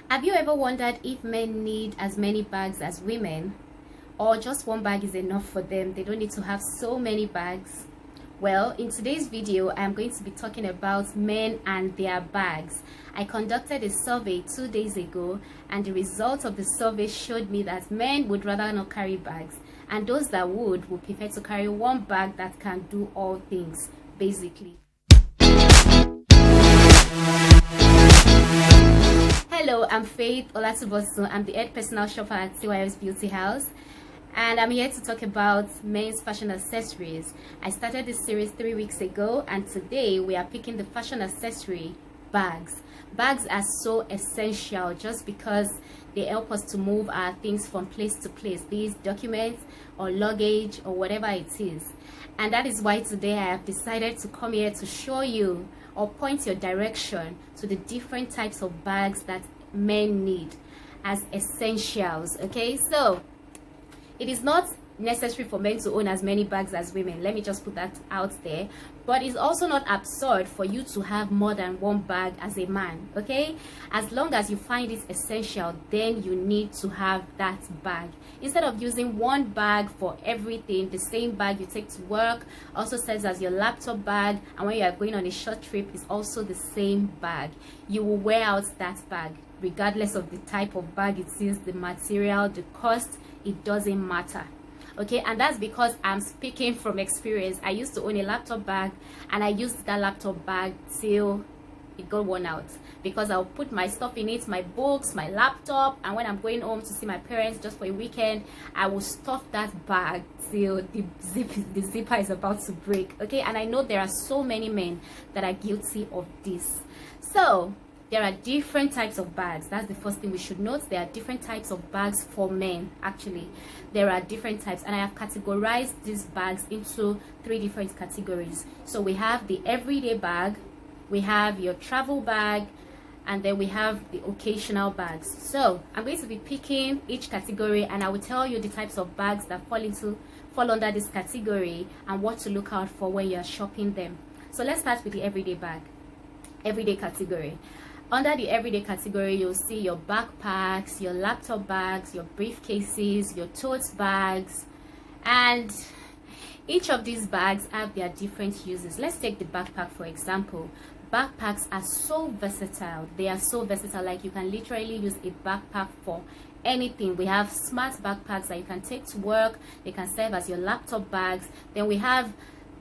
Have you ever wondered if men need as many bags as women, or just one bag is enough for them? They don't need to have so many bags. Well, in today's video, I'm going to be talking about men and their bags. I conducted a survey 2 days ago, and the results of the survey showed me that men would rather not carry bags, and those that would prefer to carry one bag that can do all things, basically. Hello, I'm Faith Olatubosun. I'm the head personal shopper at CYS Beauty House, and I'm here to talk about men's fashion accessories. I started this series 3 weeks ago, and today we are picking the fashion accessory bags. Bags are so essential just because they help us to move our things from place to place, be it documents or luggage or whatever it is. And that is why today I have decided to come here to show you or point your direction to the different types of bags that men need as essentials. Okay, so it is not necessary for men to own as many bags as women. Let me just put that out there. But it's also not absurd for you to have more than one bag as a man. Okay, as long as you find it essential, then you need to have that bag. Instead of using one bag for everything, the same bag you take to work also serves as your laptop bag, and when you are going on a short trip, it's also the same bag. You will wear out that bag regardless of the type of bag it is, the material, the cost. It doesn't matter. Okay, and that's because I'm speaking from experience. I used to own a laptop bag, and I used that laptop bag till it got worn out, because I'll put my stuff in it, my books, my laptop, and when I'm going home to see my parents just for a weekend, I will stuff that bag till the zipper is about to break. Okay, and I know there are so many men that are guilty of this. So there are different types of bags. That's the first thing we should note. There are different types of bags for men. Actually, there are different types, and I have categorized these bags into 3 different categories. So we have the everyday bag, we have your travel bag, and then we have the occasional bags. So I'm going to be picking each category, and I will tell you the types of bags that fall under this category and what to look out for when you're shopping them. So let's start with the everyday bag, everyday category. Under the everyday category, you'll see your backpacks, your laptop bags, your briefcases, your tote bags, and each of these bags have their different uses. Let's take the backpack for example. Backpacks are so versatile. They are so versatile, like you can literally use a backpack for anything. We have smart backpacks that you can take to work. They can serve as your laptop bags. Then we have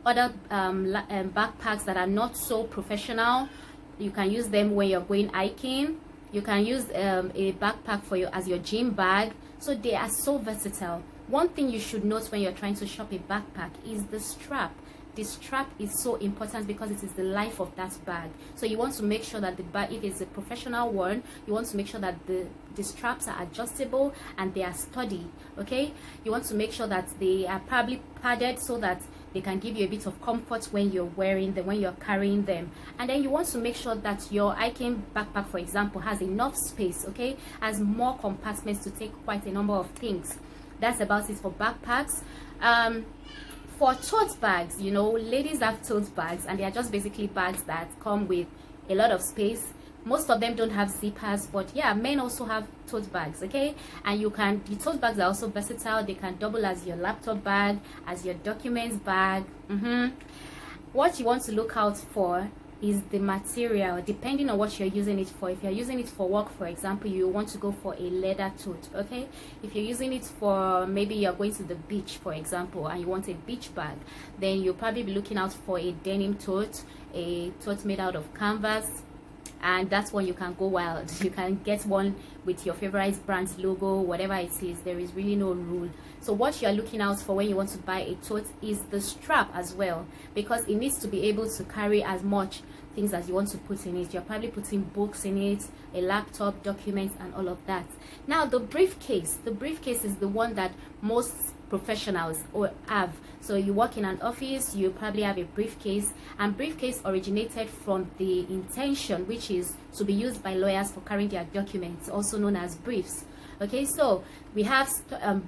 other backpacks that are not so professional. You can use them when you're going hiking. You can use a backpack as your gym bag. So they are so versatile. One thing you should note when you're trying to shop a backpack is the strap. The strap is so important because it is the life of that bag. So you want to make sure that the bag, if it's a professional one, you want to make sure that the straps are adjustable and they are sturdy. Okay, you want to make sure that they are probably padded so that they can give you a bit of comfort when you're wearing them, when you're carrying them. And then you want to make sure that your hiking backpack, for example, has enough space, okay, has more compartments to take quite a number of things. That's about it for backpacks. For tote bags, you know, ladies have tote bags, and they are just basically bags that come with a lot of space. Most of them don't have zippers, but yeah, men also have tote bags. Okay, and the tote bags are also versatile. They can double as your laptop bag, as your documents bag. What you want to look out for is the material, depending on what you're using it for. If you're using it for work, for example, you want to go for a leather tote. Okay, if you're using it for, maybe you're going to the beach, for example, and you want a beach bag, then you'll probably be looking out for a denim tote, a tote made out of canvas, and that's when you can go wild. You can get one with your favorite brand's logo, whatever it is. There is really no rule. So what you're looking out for when you want to buy a tote is the strap as well, because it needs to be able to carry as much things as you want to put in it. You're probably putting books in it, a laptop, documents, and all of that. Now the briefcase is the one that most professionals have. So you work in an office, you probably have a briefcase, and briefcase originated from the intention, which is to be used by lawyers for carrying their documents, also known as briefs. Okay, so we have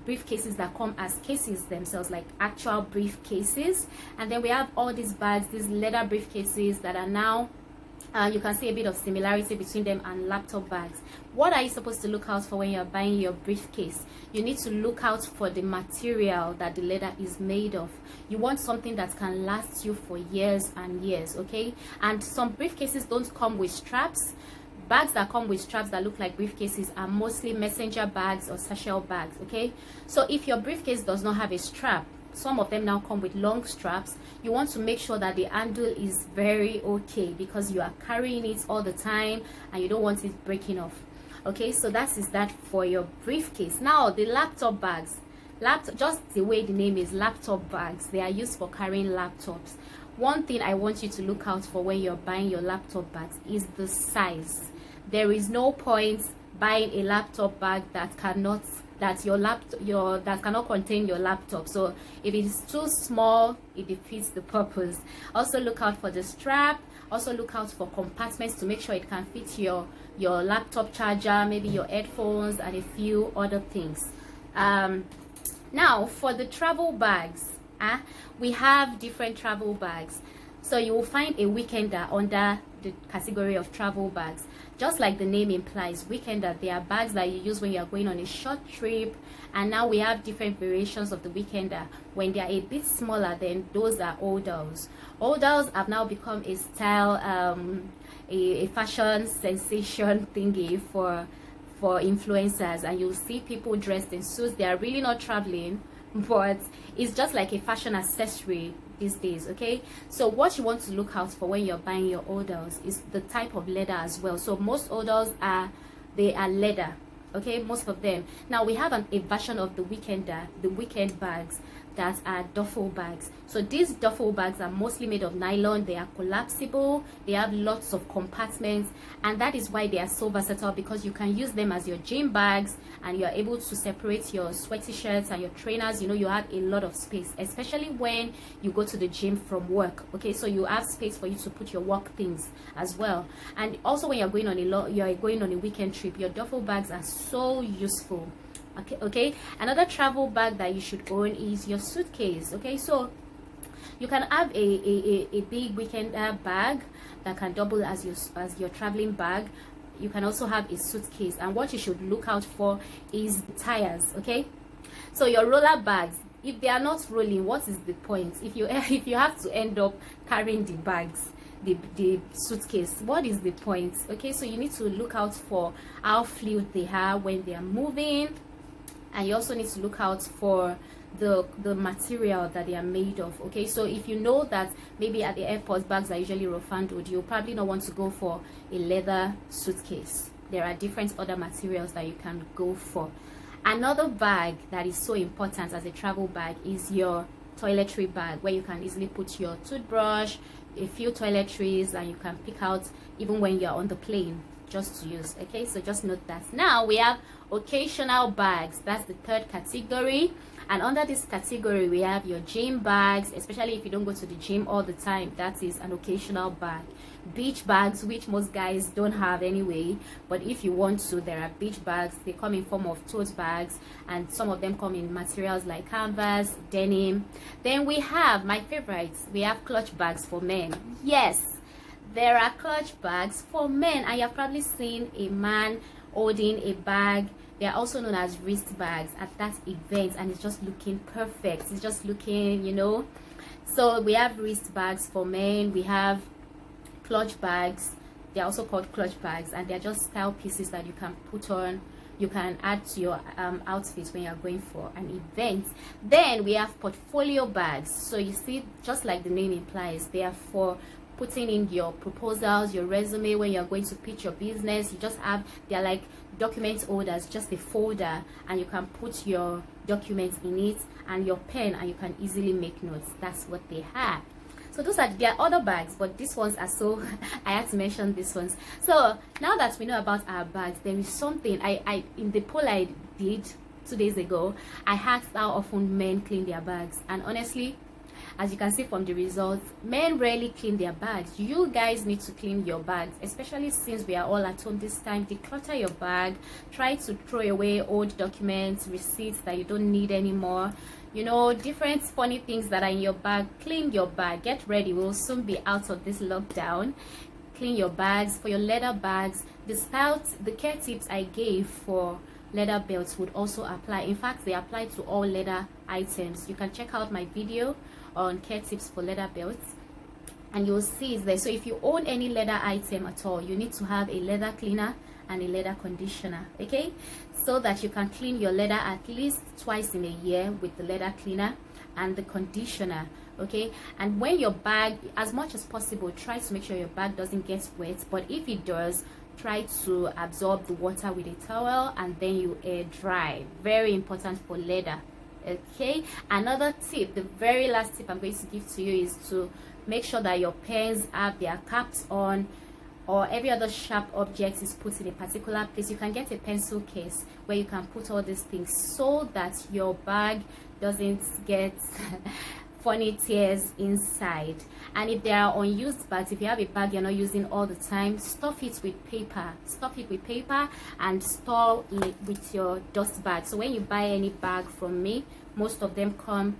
briefcases that come as cases themselves, like actual briefcases, and then we have all these bags, these leather briefcases that are now You can see a bit of similarity between them and laptop bags. What are you supposed to look out for when you're buying your briefcase? You need to look out for the material that the leather is made of. You want something that can last you for years and years, okay? And some briefcases don't come with straps. Bags that come with straps that look like briefcases are mostly messenger bags or satchel bags, okay? So if your briefcase does not have a strap, some of them now come with long straps, you want to make sure that the handle is very okay, because you are carrying it all the time and you don't want it breaking off. Okay, so that is that for your briefcase. Now the laptop bags, just the way the name is, laptop bags, they are used for carrying laptops. One thing I want you to look out for when you're buying your laptop bags is the size. There is no point buying a laptop bag that cannot contain your laptop. So if it is too small, it defeats the purpose. Also look out for the strap. Also look out for compartments to make sure it can fit your laptop charger, maybe your headphones, and a few other things. Now for the travel bags, we have different travel bags. So you will find a weekender under the category of travel bags. Just like the name implies, weekender, they are bags that you use when you are going on a short trip. And now we have different variations of the weekender. When they are a bit smaller, then those are holdalls. Holdalls have now become a style, a fashion sensation thingy for influencers, and you'll see people dressed in suits. They are really not traveling, but it's just like a fashion accessory these days, okay? So what you want to look out for when you're buying your holdalls is the type of leather as well. So most holdalls are leather, okay, most of them. Now we have a version of the weekender, the weekend bags, that are duffel bags. So these duffel bags are mostly made of nylon. They are collapsible, they have lots of compartments, and that is why they are so versatile, because you can use them as your gym bags, and you're able to separate your sweaty shirts and your trainers. You know, you have a lot of space, especially when you go to the gym from work, okay? So you have space for you to put your work things as well. And also when you're going on a weekend trip, your duffel bags are so useful. Okay, another travel bag that you should own is your suitcase. Okay, so you can have a big weekend bag that can double as your traveling bag. You can also have a suitcase, and what you should look out for is tires. Okay, so your roller bags, if they are not rolling, what is the point? If you have to end up carrying the bags, the suitcase, what is the point? Okay, so you need to look out for how fluid they are when they are moving. And you also need to look out for the material that they are made of. Okay, so if you know that maybe at the airport bags are usually rough handled, you'll probably not want to go for a leather suitcase. There are different other materials that you can go for. Another bag that is so important as a travel bag is your toiletry bag, where you can easily put your toothbrush, a few toiletries, and you can pick out even when you're on the plane just to use. Okay, so just note that. Now we have occasional bags. That's the third category, and under this category we have your gym bags, especially if you don't go to the gym all the time. That is an occasional bag. Beach bags, which most guys don't have anyway, but if you want to, there are beach bags. They come in form of tote bags, and some of them come in materials like canvas, denim. Then we have my favorites. We have clutch bags for men. Yes, there are clutch bags for men, and you've probably seen a man holding a bag. They are also known as wrist bags at that event, and it's just looking perfect. It's just looking, you know. So we have wrist bags for men. We have clutch bags. They're also called clutch bags, and they're just style pieces that you can put on. You can add to your outfit when you're going for an event. Then we have portfolio bags. So you see, just like the name implies, they are for putting in your proposals, your resume, when you're going to pitch your business. You just have, they're like document holders, just a folder, and you can put your documents in it and your pen, and you can easily make notes. That's what they have. So those are, there are other bags, but these ones are so I had to mention these ones. So now that we know about our bags, there is something I in the poll I did 2 days ago, I asked how often men clean their bags, and honestly, as you can see from the results, men rarely clean their bags. You guys need to clean your bags, especially since we are all at home this time. Declutter your bag. Try to throw away old documents, receipts that you don't need anymore. You know, different funny things that are in your bag. Clean your bag. Get ready. We'll soon be out of this lockdown. clean your bags. For your leather bags, the care tips I gave for leather belts would also apply. In fact, they apply to all leather items. You can check out my video on care tips for leather belts and you'll see it's there. So if you own any leather item at all, you need to have a leather cleaner and a leather conditioner, okay, so that you can clean your leather at least twice in a year with the leather cleaner and the conditioner, okay. And when your bag, as much as possible, try to make sure your bag doesn't get wet, but if it does, try to absorb the water with a towel and then you air dry. Very important for leather, okay. Another tip, the very last tip I'm going to give to you, is to make sure that your pens have their caps on, or every other sharp object is put in a particular place. You can get a pencil case where you can put all these things so that your bag doesn't get funny tears inside. And if there are unused bags, if you have a bag you're not using all the time, stuff it with paper. Stuff it with paper and store it with your dust bag. So when you buy any bag from me, most of them come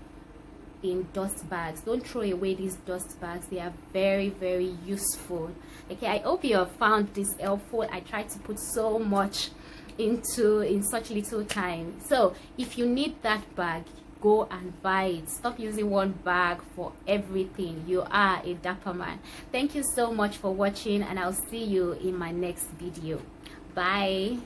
in dust bags. Don't throw away these dust bags. They are very, very useful, okay. I hope you have found this helpful. I tried to put so much in such little time. So if you need that bag, go and buy it. Stop using one bag for everything. You are a dapper man. Thank you so much for watching, and I'll see you in my next video. Bye.